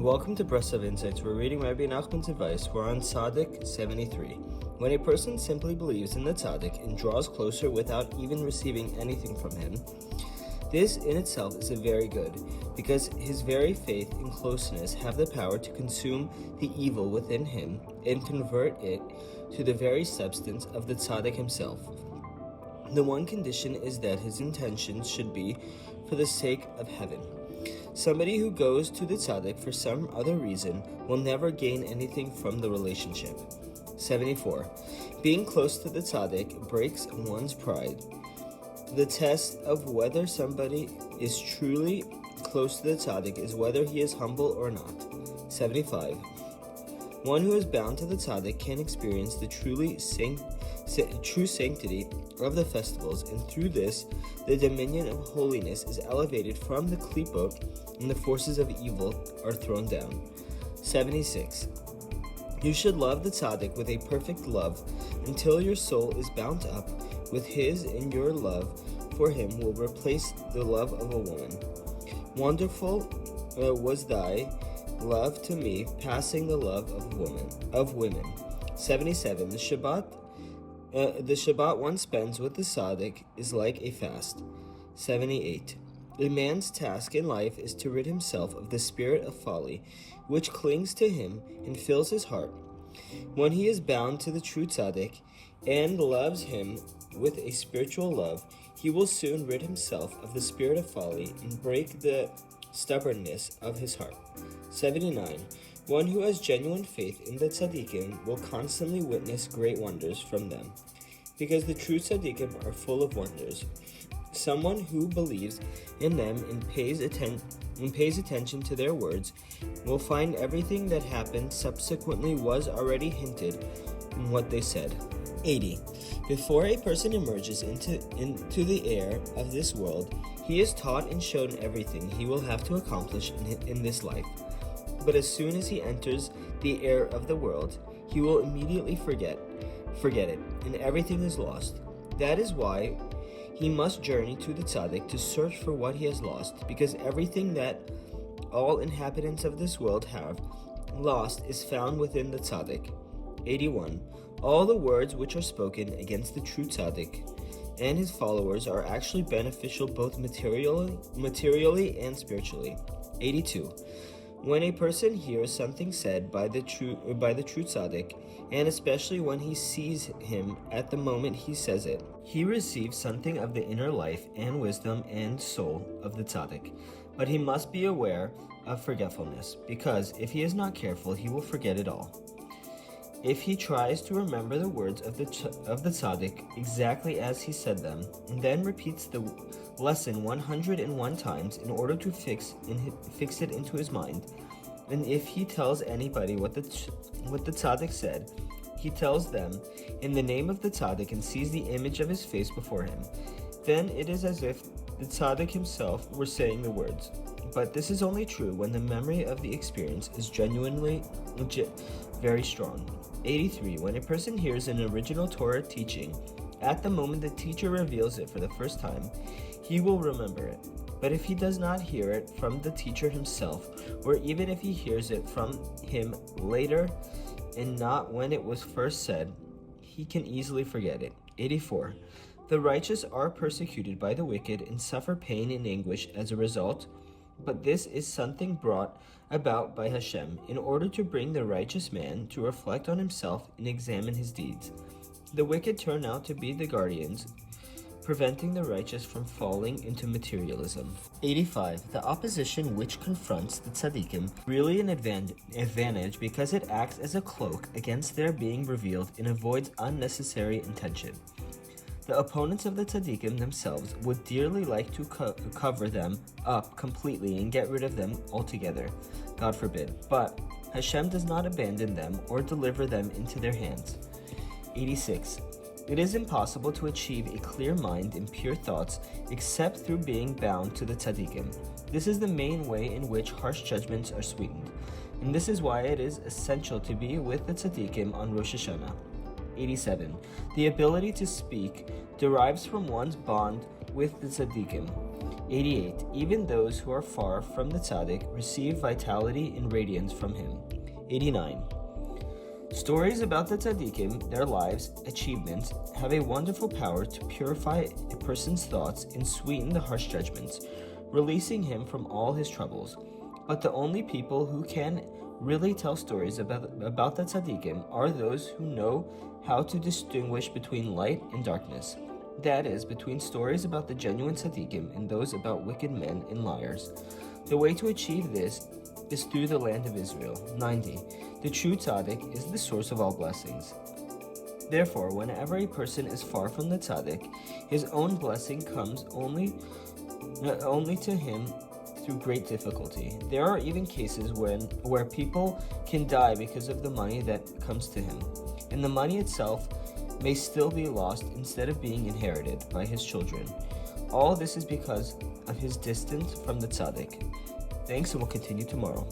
Welcome to Breslov Insights. We're reading Rebbe Nachman's advice. We're on Tzaddik 73. When a person simply believes in the Tzaddik and draws closer without even receiving anything from him, this in itself is a very good, because his very faith and closeness have the power to consume the evil within him and convert it to the very substance of the Tzaddik himself. The one condition is that his intentions should be for the sake of heaven. Somebody who goes to the Tzaddik for some other reason will never gain anything from the relationship. 74. Being close to the Tzaddik breaks one's pride. The test of whether somebody is truly close to the Tzaddik is whether he is humble or not. 75. One who is bound to the Tzaddik can experience the true sanctity of the festivals, and through this, the dominion of holiness is elevated from the klipot, and the forces of evil are thrown down. 76. You should love the Tzaddik with a perfect love until your soul is bound up with his, and your love for him will replace the love of a woman. Wonderful was thy love to me, passing the love of women. 77. The Shabbat one spends with the Tzaddik is like a fast. 78. A man's task in life is to rid himself of the spirit of folly, which clings to him and fills his heart. When he is bound to the true Tzaddik and loves him with a spiritual love, he will soon rid himself of the spirit of folly and break the stubbornness of his heart. 79. One who has genuine faith in the tzaddikim will constantly witness great wonders from them, because the true tzaddikim are full of wonders. Someone who believes in them and pays attention to their words will find everything that happened subsequently was already hinted in what they said. 80. Before a person emerges into the air of this world, he is taught and shown everything he will have to accomplish in this life. But as soon as he enters the air of the world, he will immediately forget it, and everything is lost. That is why he must journey to the Tzaddik to search for what he has lost, because everything that all inhabitants of this world have lost is found within the Tzaddik. 81. All the words which are spoken against the true Tzaddik and his followers are actually beneficial both materially and spiritually. 82. When a person hears something said by the true Tzaddik, and especially when he sees him at the moment he says it, he receives something of the inner life and wisdom and soul of the Tzaddik. But he must be aware of forgetfulness, because if he is not careful, he will forget it all. If he tries to remember the words of the Tzaddik exactly as he said them, and then repeats the lesson 101 times in order to fix it into his mind, and if he tells anybody what the Tzaddik said, he tells them in the name of the Tzaddik and sees the image of his face before him, then it is as if the Tzaddik himself were saying the words. But this is only true when the memory of the experience is genuinely very strong. 83. When a person hears an original Torah teaching, at the moment the teacher reveals it for the first time, he will remember it. But if he does not hear it from the teacher himself, or even if he hears it from him later and not when it was first said, he can easily forget it. 84. The righteous are persecuted by the wicked and suffer pain and anguish as a result, but this is something brought about by Hashem in order to bring the righteous man to reflect on himself and examine his deeds. The wicked turn out to be the guardians, preventing the righteous from falling into materialism. 85. The opposition which confronts the tzaddikim really an advantage because it acts as a cloak against their being revealed and avoids unnecessary intention. The opponents of the tzaddikim themselves would dearly like to cover them up completely and get rid of them altogether, God forbid. But Hashem does not abandon them or deliver them into their hands. 86. It is impossible to achieve a clear mind and pure thoughts except through being bound to the tzaddikim. This is the main way in which harsh judgments are sweetened, and this is why it is essential to be with the tzaddikim on Rosh Hashanah. 87. The ability to speak derives from one's bond with the tzaddikim. 88. Even those who are far from the Tzaddik receive vitality and radiance from him. 89. Stories about the Tzaddikim, their lives, achievements, have a wonderful power to purify a person's thoughts and sweeten the harsh judgments, releasing him from all his troubles. But the only people who can really tell stories about the Tzaddikim are those who know how to distinguish between light and darkness. That is, between stories about the genuine Tzaddikim and those about wicked men and liars. The way to achieve this is through the land of Israel. 90. The true Tzaddik is the source of all blessings. Therefore, whenever a person is far from the Tzaddik, his own blessing comes only to him through great difficulty. There are even cases where people can die because of the money that comes to him, and the money itself may still be lost instead of being inherited by his children. All this is because of his distance from the Tzaddik. Thanks, and we'll continue tomorrow.